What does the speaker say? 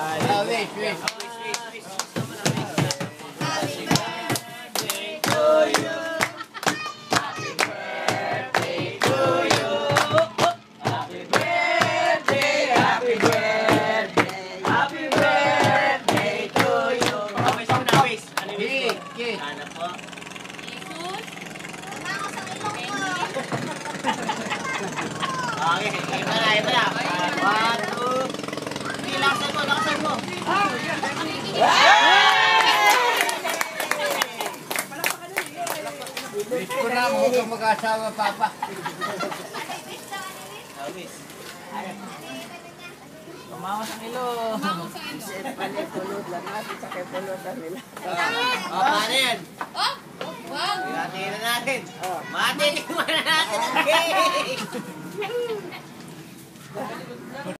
Wish, wish. Sana po. Jesus. Okay, iba na, iba na. 1, 2. Sige, lakasan mo, lakasan mo. Wish ko na, huwag kang mag-asawa, Papa. Wish. Kumawas ang ilo. Pulod lang natin sa kay pulod lang nila. Paano yan? Oh, wow. Matiin na natin. Matiin na natin ang cake.